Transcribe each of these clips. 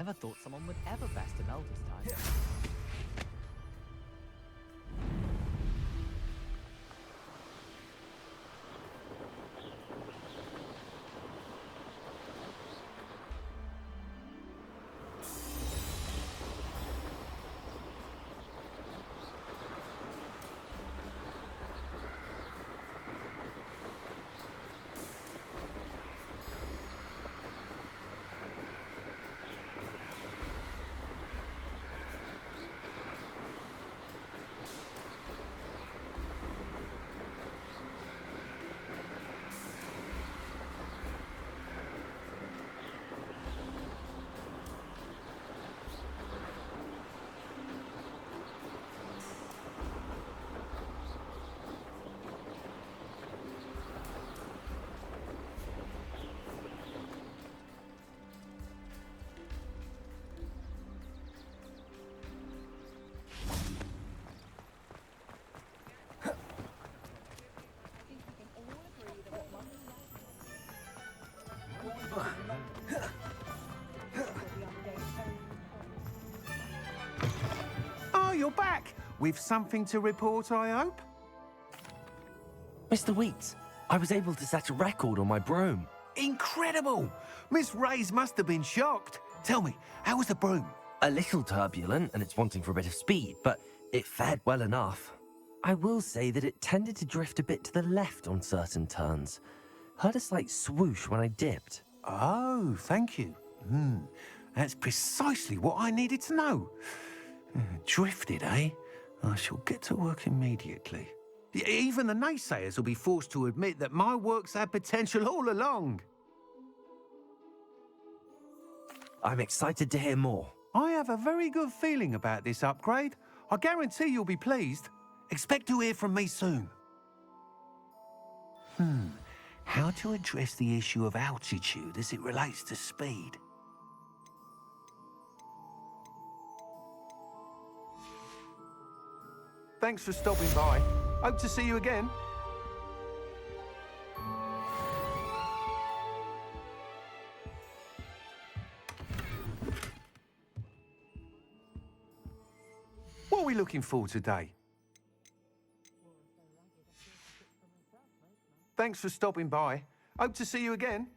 never thought someone would ever best an elder's time. Oh, you're back! With something to report, I hope? Mr. Weeks, I was able to set a record on my broom. Incredible! Miss Reyes must have been shocked. Tell me, how was the broom? A little turbulent and it's wanting for a bit of speed, but it fared well enough. I will say that it tended to drift a bit to the left on certain turns. Heard a slight swoosh when I dipped. Oh, thank you. That's precisely what I needed to know. Drifted, eh? I shall get to work immediately. Even the naysayers will be forced to admit that my work's had potential all along. I'm excited to hear more. I have a very good feeling about this upgrade. I guarantee you'll be pleased. Expect to hear from me soon. How to address the issue of altitude as it relates to speed? Thanks for stopping by. Hope to see you again. What are we looking for today? Thanks for stopping by. Hope to see you again.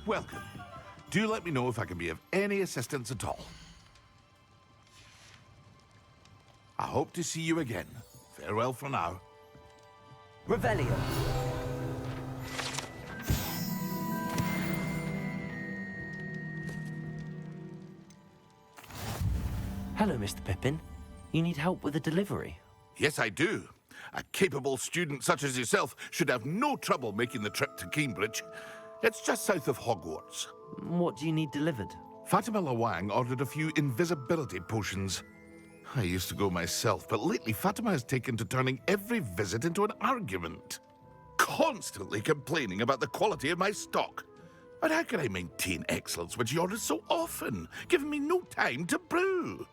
Welcome. Do let me know if I can be of any assistance at all. I hope to see you again. Farewell for now. Revelio. Hello, Mr. Pippin. You need help with a delivery? Yes, I do. A capable student such as yourself should have no trouble making the trip to Cambridge. It's just south of Hogwarts. What do you need delivered? Fatima Lawang ordered a few invisibility potions. I used to go myself, but lately Fatima has taken to turning every visit into an argument. Constantly complaining about the quality of my stock. But how can I maintain excellence when she orders so often, giving me no time to brew?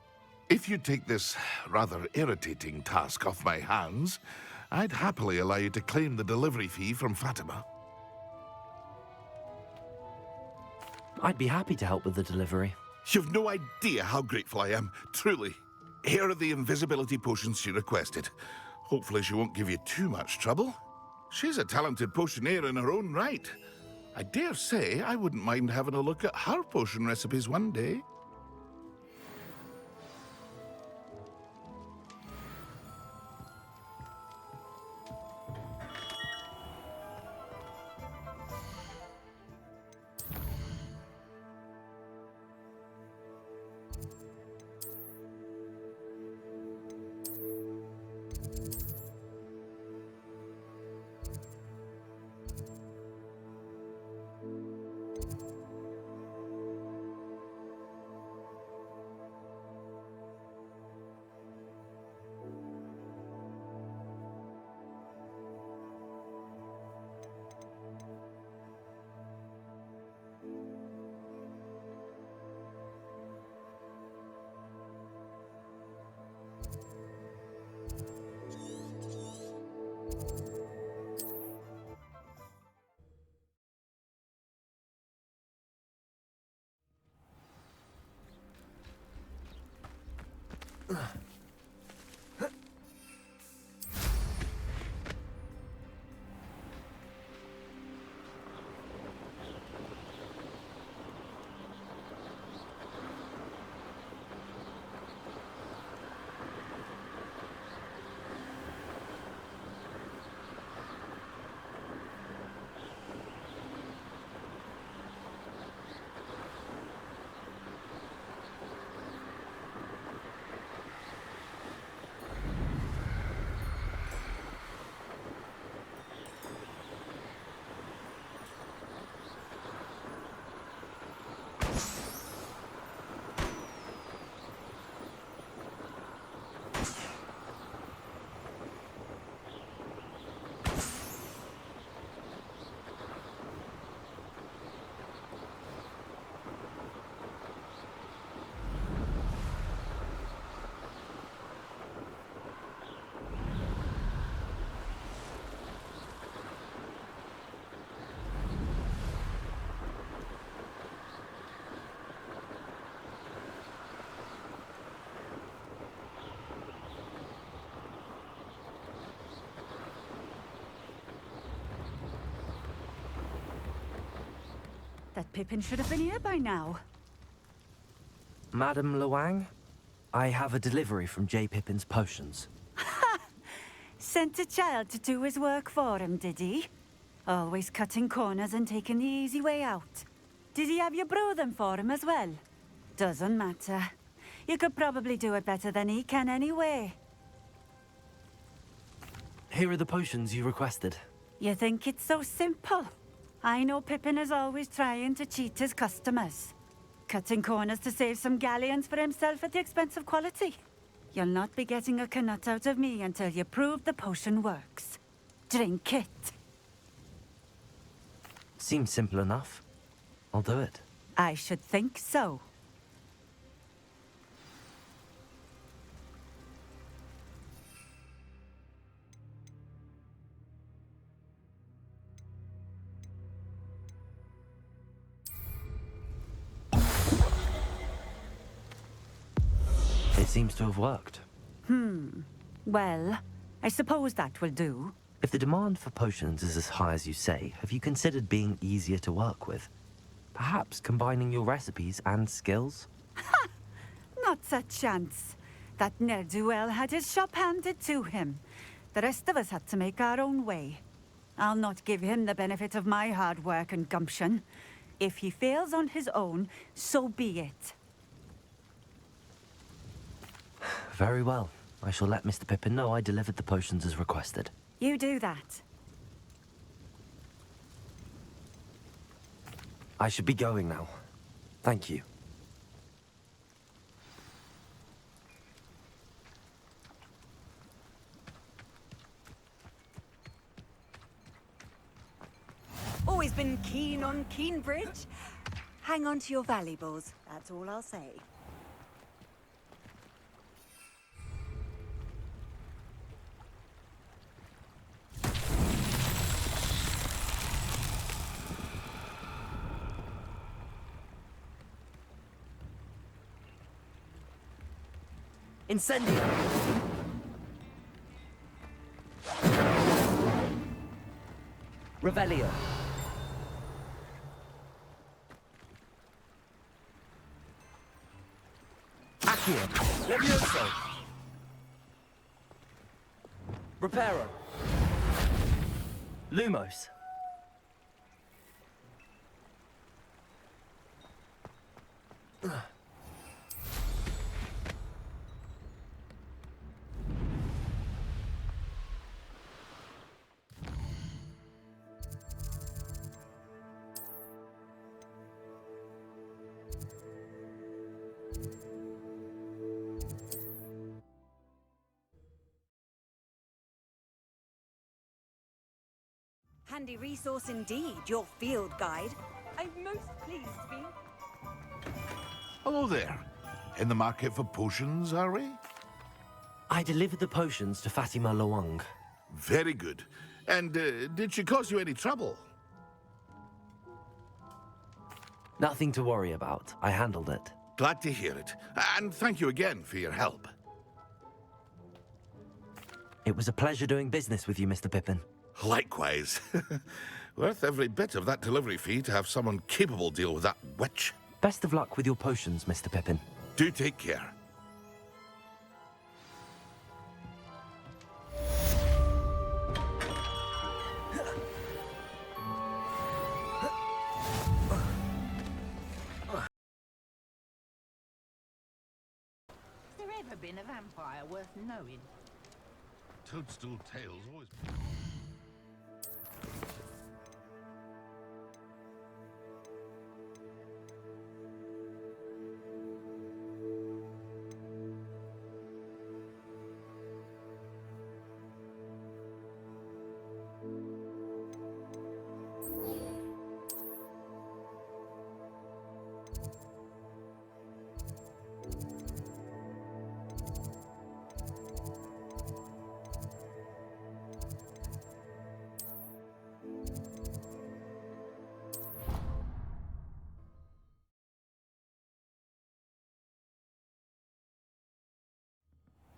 If you take this rather irritating task off my hands, I'd happily allow you to claim the delivery fee from Fatima. I'd be happy to help with the delivery. You've no idea how grateful I am, truly. Here are the invisibility potions she requested. Hopefully she won't give you too much trouble. She's a talented potioneer in her own right. I dare say I wouldn't mind having a look at her potion recipes one day. That Pippin should have been here by now. Madam Lawang, I have a delivery from J. Pippin's potions. Sent a child to do his work for him, did he? Always cutting corners and taking the easy way out. Did he have you brew them for him as well? Doesn't matter. You could probably do it better than he can anyway. Here are the potions you requested. You think it's so simple? I know Pippin is always trying to cheat his customers. Cutting corners to save some galleons for himself at the expense of quality. You'll not be getting a canut out of me until you prove the potion works. Drink it. Seems simple enough. I'll do it. I should think so. It seems to have worked. Well, I suppose that will do. If the demand for potions is as high as you say, have you considered being easier to work with? Perhaps combining your recipes and skills? Not a chance. That ne'er-do-well had his shop handed to him. The rest of us had to make our own way. I'll not give him the benefit of my hard work and gumption. If he fails on his own, so be it. Very well. I shall let Mr. Pippin know I delivered the potions as requested. You do that. I should be going now. Thank you. Always been keen on Keenbridge. Hang on to your valuables, that's all I'll say. Incendio! Revelio. Accio. Levioso. Reparo. Lumos. Handy resource indeed, your field guide. I'm most pleased to be. Hello there. In the market for potions, are we? I delivered the potions to Fatima Loang. Very good. And did she cause you any trouble? Nothing to worry about. I handled it. Glad to hear it. And thank you again for your help. It was a pleasure doing business with you, Mr. Pippin. Likewise. Worth every bit of that delivery fee to have someone capable deal with that witch. Best of luck with your potions, Mr. Pippin. Do take care. Has there ever been a vampire worth knowing? Toadstool tales always...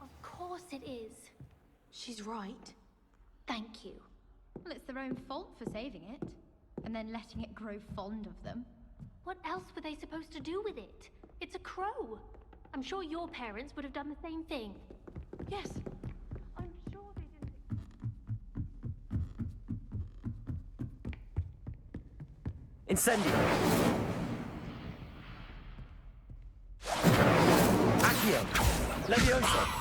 Of course it is. She's right. Thank you. Well, it's their own fault for saving it, and then letting it grow fond of them. What else were they supposed to do with it? It's a crow. I'm sure your parents would have done the same thing. Yes. I'm sure they didn't. Incendio! Accio! Levioso!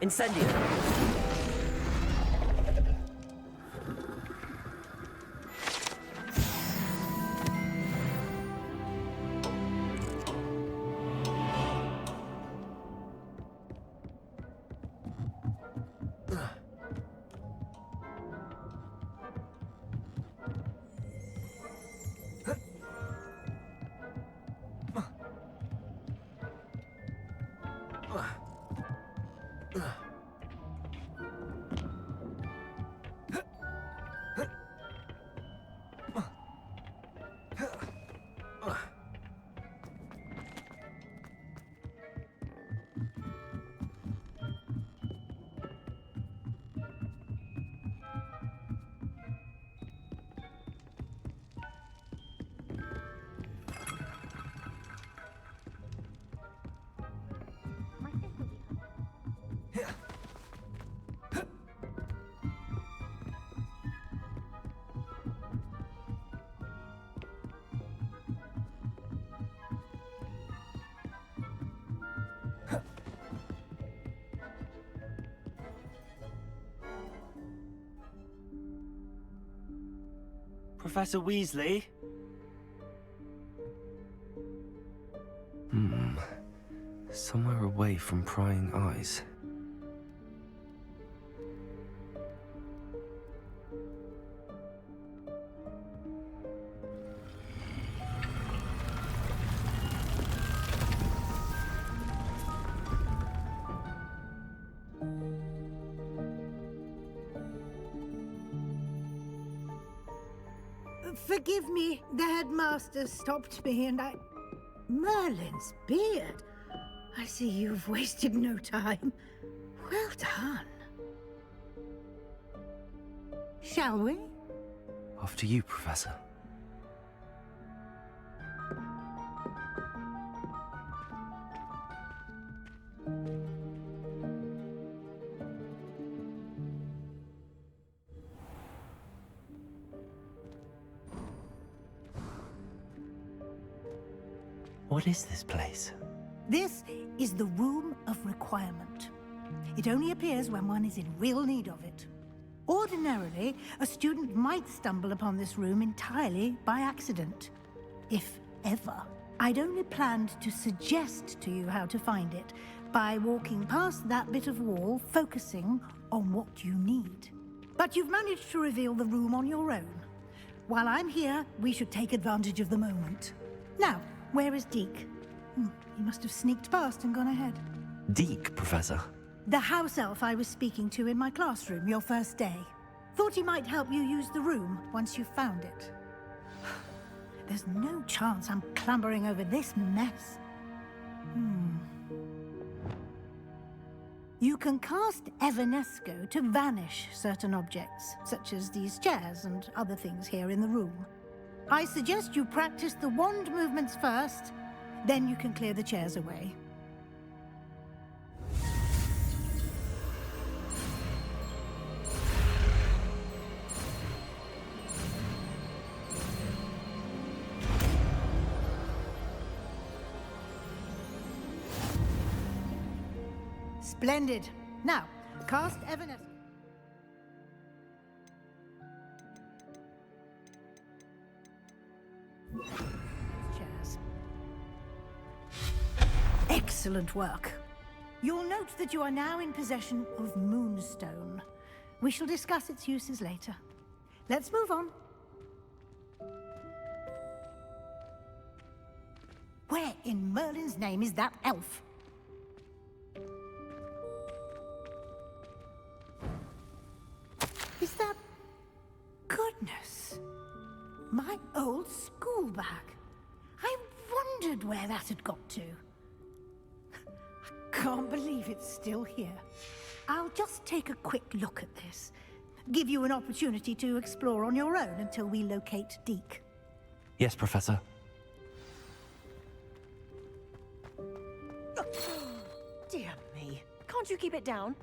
Incendio! Professor Weasley? Somewhere away from prying eyes. Forgive me, the headmaster stopped me and I... Merlin's beard. I see you've wasted no time. Well done. Shall we? After you, Professor. What is this place? This is the Room of Requirement. It only appears when one is in real need of it. Ordinarily, a student might stumble upon this room entirely by accident. If ever. I'd only planned to suggest to you how to find it by walking past that bit of wall, focusing on what you need. But you've managed to reveal the room on your own. While I'm here, we should take advantage of the moment. Now, where is Deke? He must have sneaked past and gone ahead. Deke, Professor. The house elf I was speaking to in my classroom your first day. Thought he might help you use the room once you found it. There's no chance I'm clambering over this mess. You can cast Evanesco to vanish certain objects, such as these chairs and other things here in the room. I suggest you practice the wand movements first, then you can clear the chairs away. Splendid. Now, cast Evanesco. Chairs. Excellent work. You'll note that you are now in possession of Moonstone. We shall discuss its uses later. Let's move on. Where in Merlin's name is that elf? Is that... Goodness. My old school bag. I wondered where that had got to. I can't believe it's still here. I'll just take a quick look at this. Give you an opportunity to explore on your own until we locate Deke. Yes, Professor. Dear me. Can't you keep it down?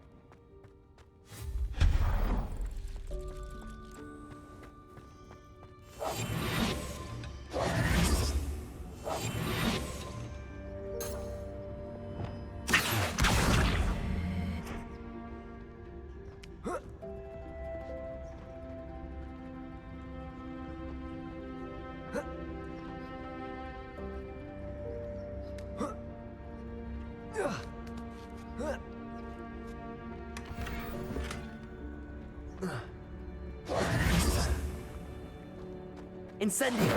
Incendio!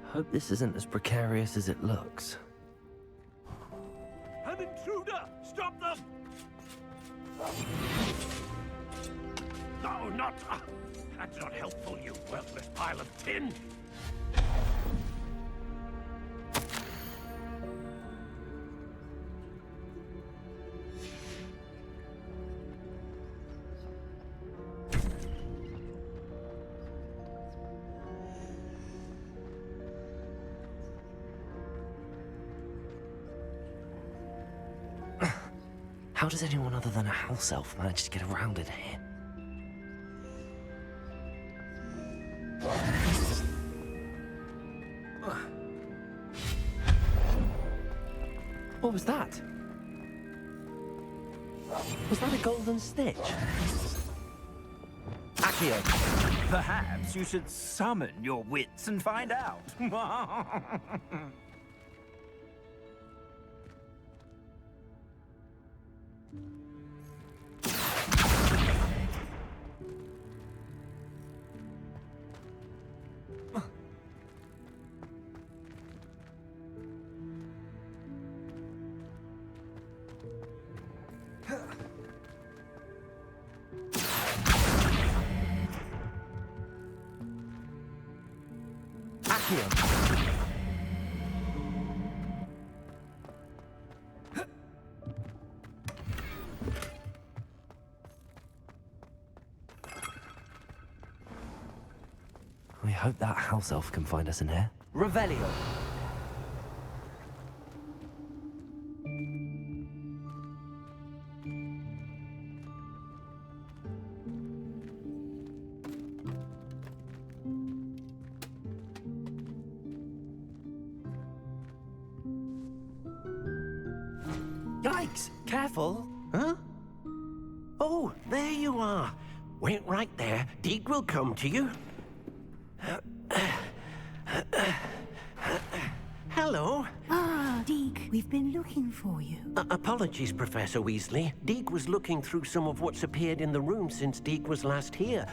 Hope this isn't as precarious as it looks. An intruder! Stop them! No, not... that's not helpful, you worthless pile of tin! How does anyone other than a house elf manage to get around in here? What was that? Was that a golden stitch? Accio! Perhaps you should summon your wits and find out. We hope that house elf can find us in here. Revelio! Yikes! Careful! Huh? Oh, there you are. Wait right there. Deke will come to you. Hello. Ah, Deke, we've been looking for you. Apologies, Professor Weasley. Deke was looking through some of what's appeared in the room since Deke was last here.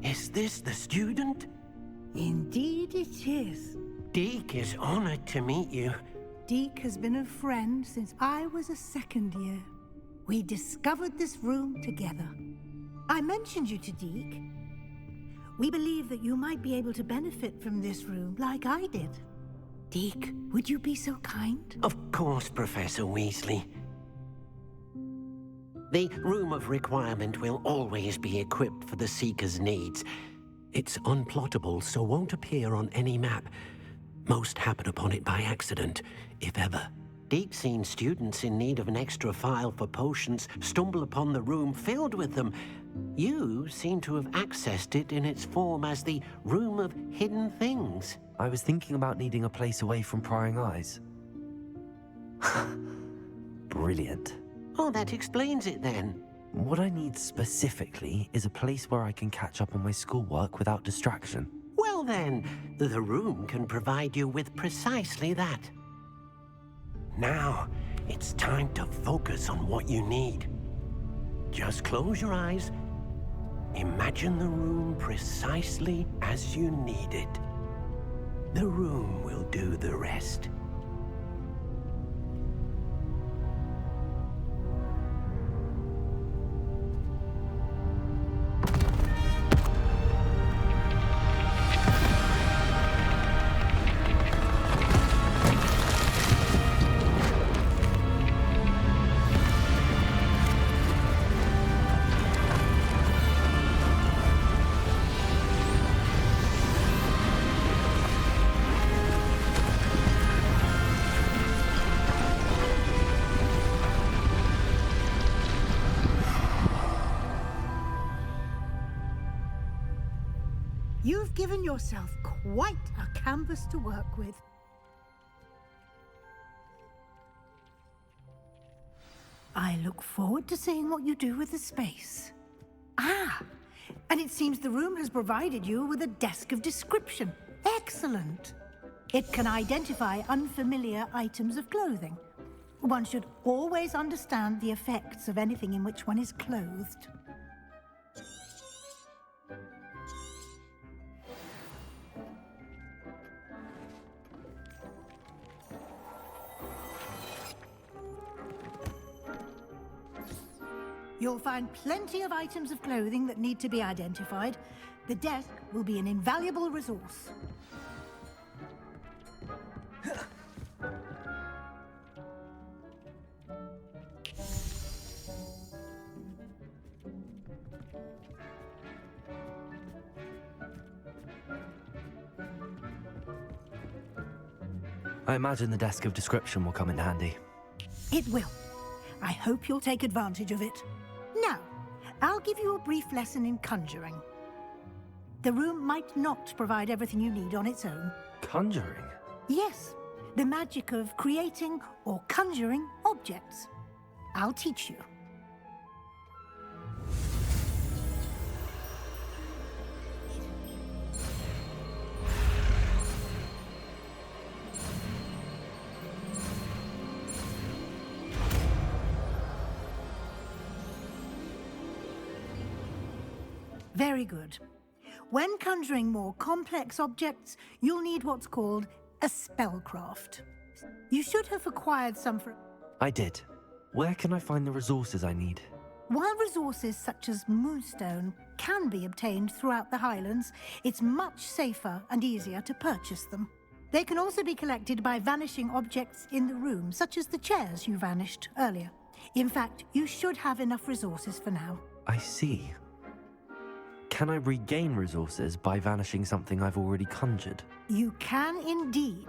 Is this the student? Indeed it is. Deke is honored to meet you. Deke has been a friend since I was a second year. We discovered this room together. I mentioned you to Deke. We believe that you might be able to benefit from this room like I did. Deke, would you be so kind? Of course, Professor Weasley. The Room of Requirement will always be equipped for the Seeker's needs. It's unplottable, so won't appear on any map. Most happen upon it by accident, if ever. Deke's seen students in need of an extra file for potions stumble upon the room filled with them. You seem to have accessed it in its form as the Room of Hidden Things. I was thinking about needing a place away from prying eyes. Brilliant. Oh, that explains it then. What I need specifically is a place where I can catch up on my schoolwork without distraction. Well then, the room can provide you with precisely that. Now, it's time to focus on what you need. Just close your eyes. Imagine the room precisely as you need it. The room will do the rest. You've given yourself quite a canvas to work with. I look forward to seeing what you do with the space. Ah, and it seems the room has provided you with a desk of description. Excellent. It can identify unfamiliar items of clothing. One should always understand the effects of anything in which one is clothed. You'll find plenty of items of clothing that need to be identified. The desk will be an invaluable resource. I imagine the desk of description will come in handy. It will. I hope you'll take advantage of it. Now, I'll give you a brief lesson in conjuring. The room might not provide everything you need on its own. Conjuring? Yes, the magic of creating or conjuring objects. I'll teach you. Very good. When conjuring more complex objects, you'll need what's called a spellcraft. You should have acquired some for... I did. Where can I find the resources I need? While resources such as moonstone can be obtained throughout the Highlands, it's much safer and easier to purchase them. They can also be collected by vanishing objects in the room, such as the chairs you vanished earlier. In fact, you should have enough resources for now. I see. Can I regain resources by vanishing something I've already conjured? You can indeed.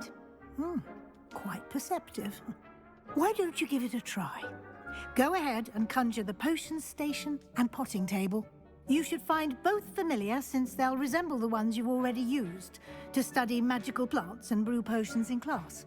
Quite perceptive. Why don't you give it a try? Go ahead and conjure the potions station and potting table. You should find both familiar, since they'll resemble the ones you've already used to study magical plants and brew potions in class.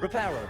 Reparo.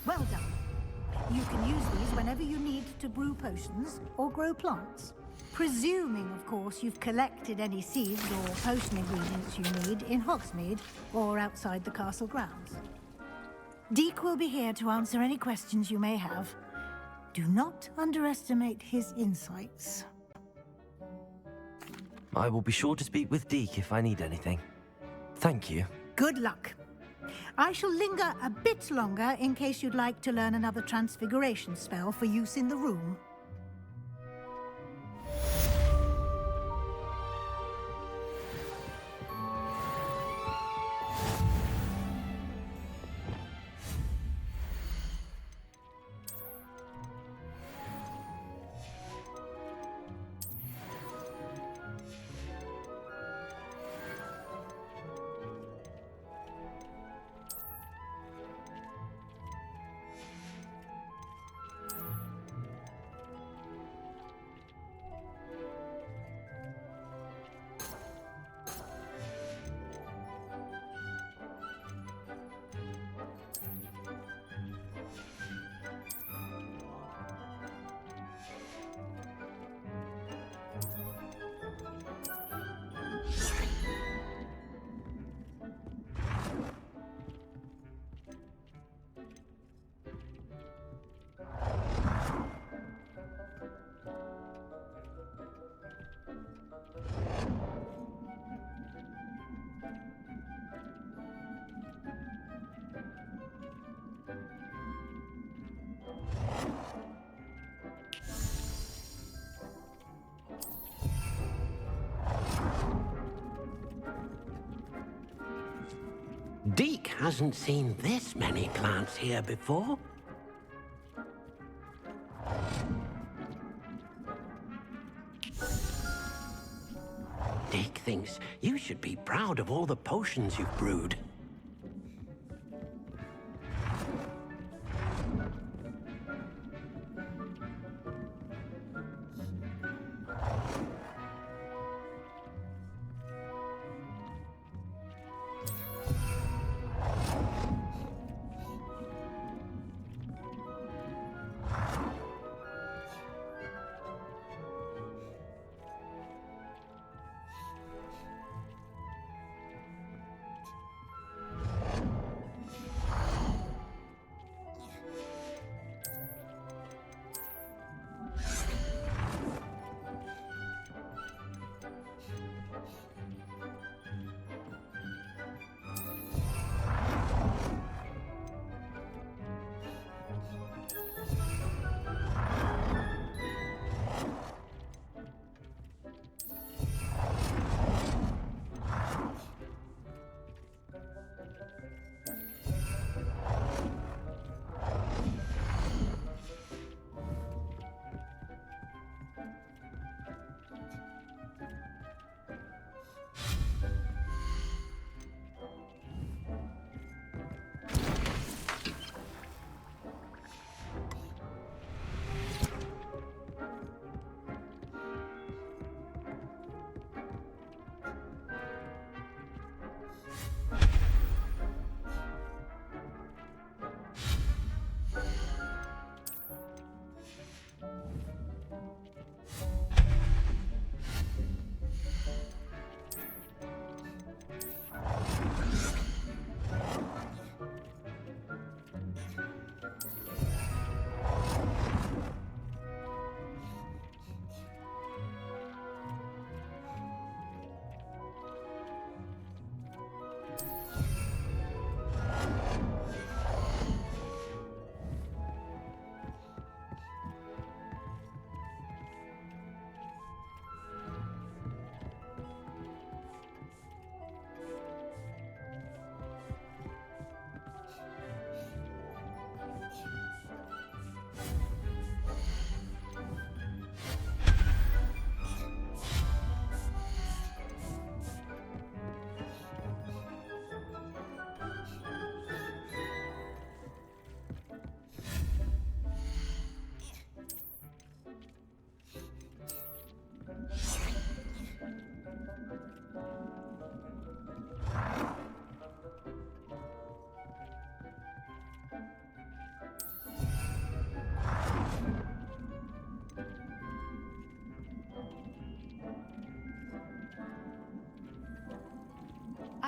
Well done. You can use these whenever you need to brew potions or grow plants. Presuming, of course, you've collected any seeds or potion ingredients you need in Hogsmeade or outside the castle grounds. Deke will be here to answer any questions you may have. Do not underestimate his insights. I will be sure to speak with Deke if I need anything. Thank you. Good luck. I shall linger a bit longer in case you'd like to learn another transfiguration spell for use in the room. Deke hasn't seen this many plants here before. Deke thinks you should be proud of all the potions you've brewed.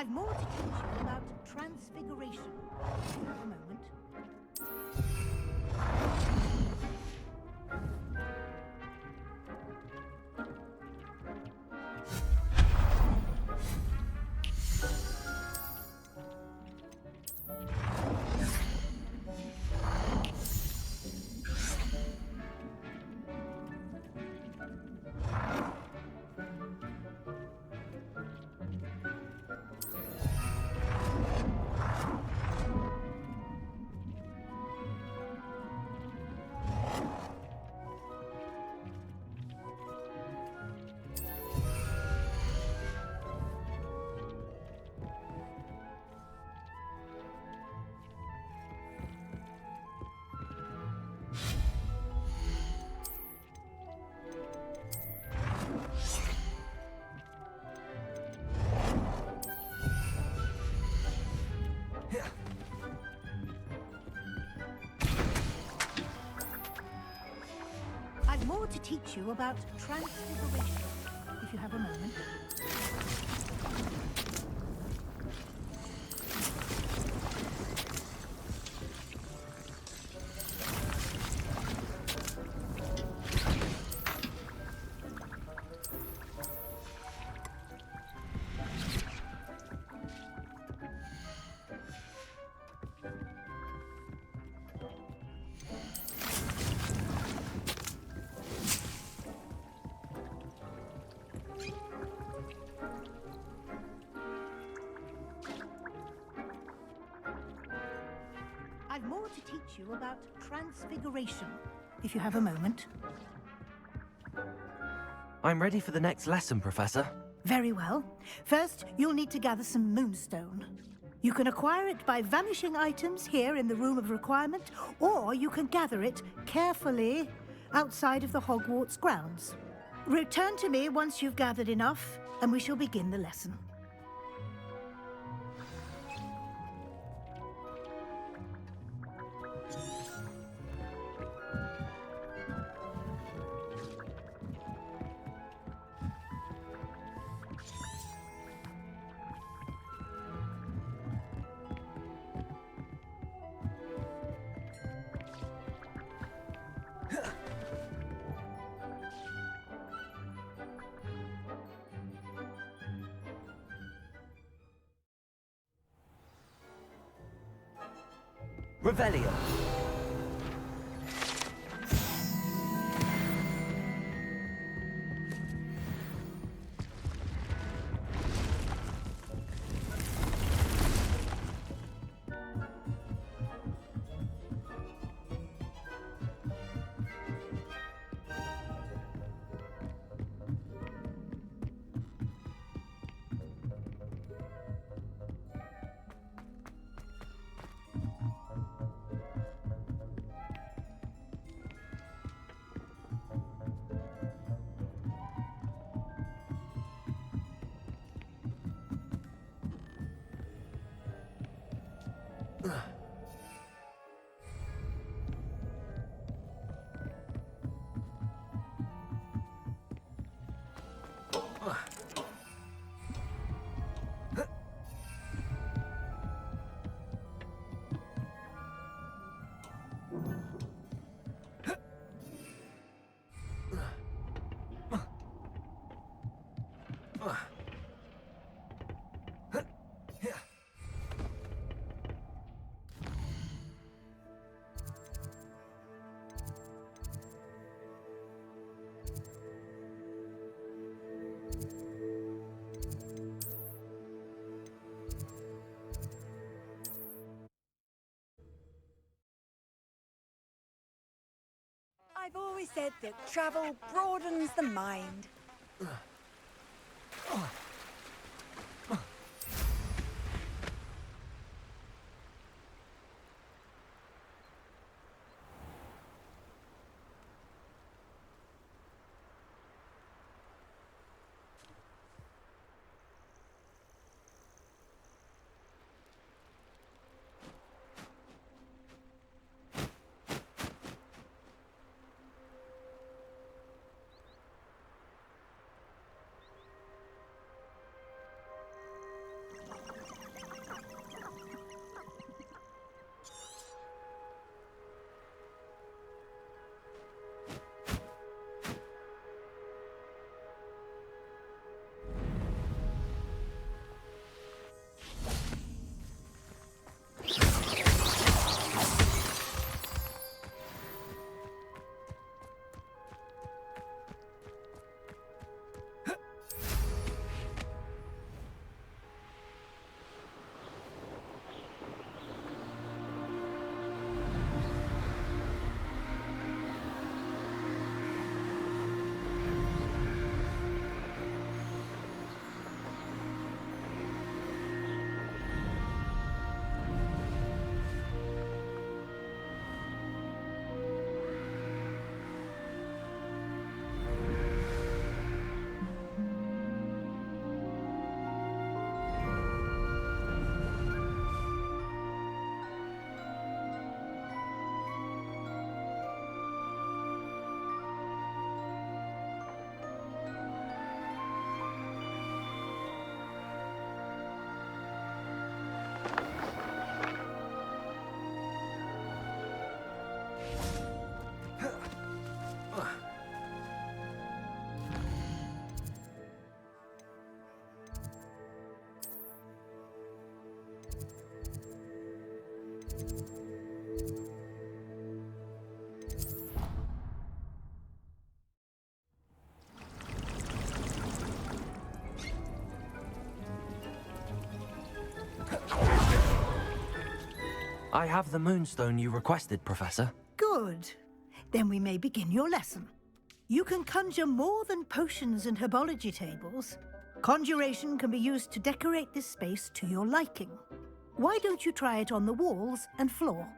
I've more to teach you about transfiguration. If you have a moment. I've more to teach you about transfiguration, if you have a moment. I've more to teach you about transfiguration, if you have a moment. I'm ready for the next lesson, Professor. Very well. First, you'll need to gather some moonstone. You can acquire it by vanishing items here in the Room of Requirement, or you can gather it carefully outside of the Hogwarts grounds. Return to me once you've gathered enough, and we shall begin the lesson. Revelio. I've always said that travel broadens the mind. I have the moonstone you requested, Professor. Good. Then we may begin your lesson. You can conjure more than potions and herbology tables. Conjuration can be used to decorate this space to your liking. Why don't you try it on the walls and floor?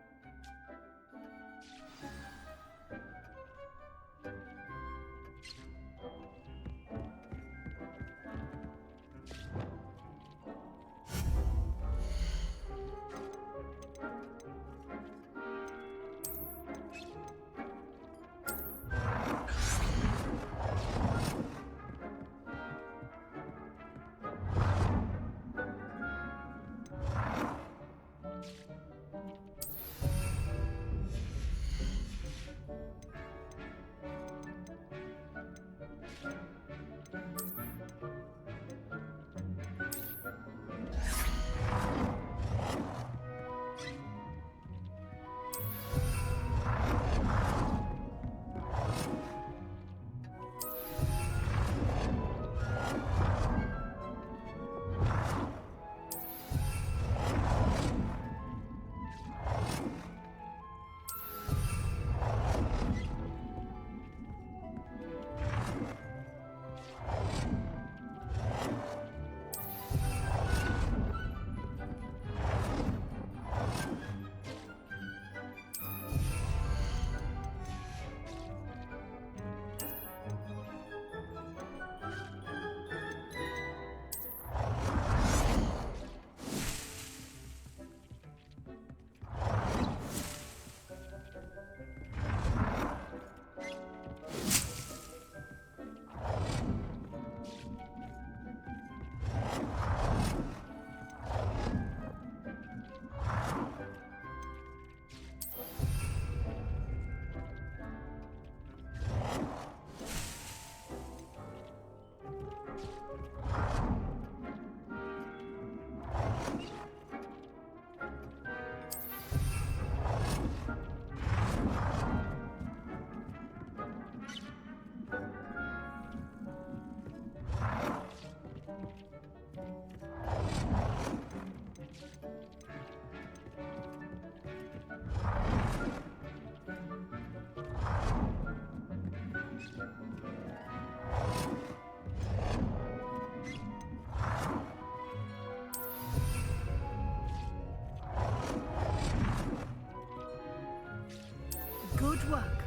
Good work.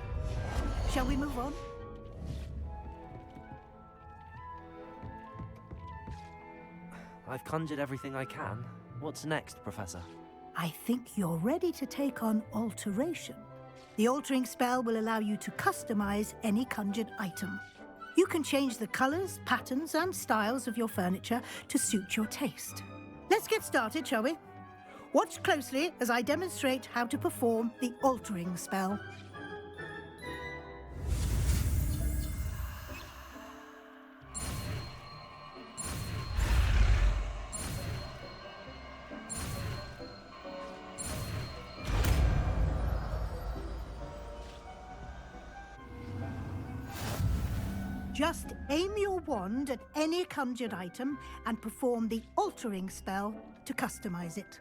Shall we move on? I've conjured everything I can. What's next, Professor? I think you're ready to take on alteration. The altering spell will allow you to customize any conjured item. You can change the colors, patterns, and styles of your furniture to suit your taste. Let's get started, shall we? Watch closely as I demonstrate how to perform the altering spell. Just aim your wand at any conjured item and perform the altering spell to customize it.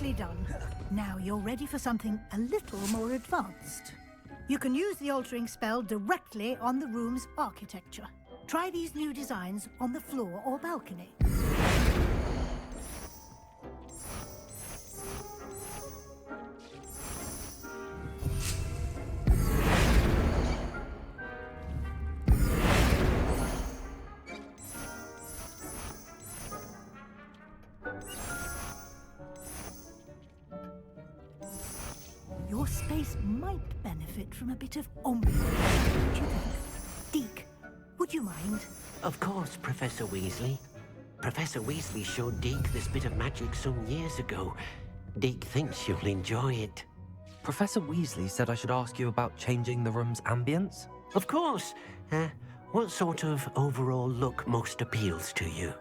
Nicely done. Now you're ready for something a little more advanced. You can use the altering spell directly on the room's architecture. Try these new designs on the floor or balcony. Your space might benefit from a bit of ambiance, don't you think? Deke, would you mind? Of course, Professor Weasley. Professor Weasley showed Deke this bit of magic some years ago. Deke thinks you'll enjoy it. Professor Weasley said I should ask you about changing the room's ambience? Of course. What sort of overall look most appeals to you?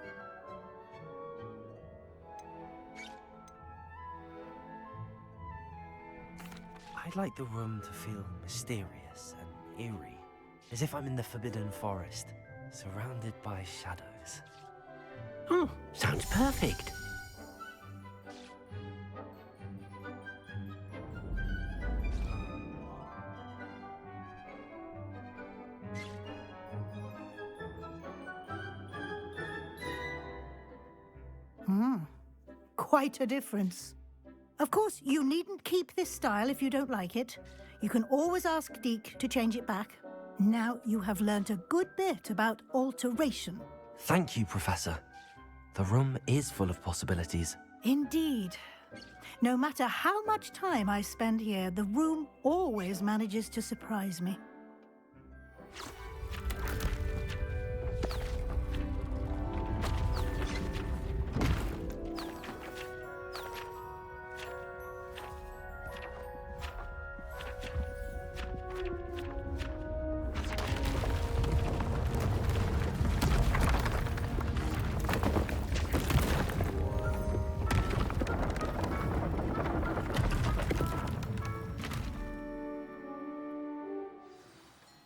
I'd like the room to feel mysterious and eerie, as if I'm in the Forbidden Forest, surrounded by shadows. Oh, sounds perfect. Quite a difference. Of course, you needn't keep this style if you don't like it. You can always ask Deke to change it back. Now you have learnt a good bit about alteration. Thank you, Professor. The room is full of possibilities. Indeed. No matter how much time I spend here, the room always manages to surprise me.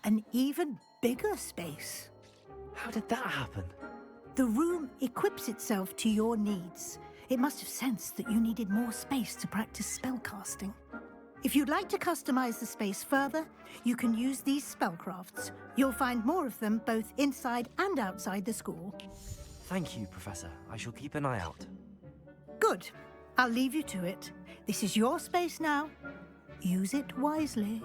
An even bigger space. How did that happen? The room equips itself to your needs. It must have sensed that you needed more space to practice spellcasting. If you'd like to customize the space further, you can use these spellcrafts. You'll find more of them both inside and outside the school. Thank you, Professor. I shall keep an eye out. Good. I'll leave you to it. This is your space now. Use it wisely.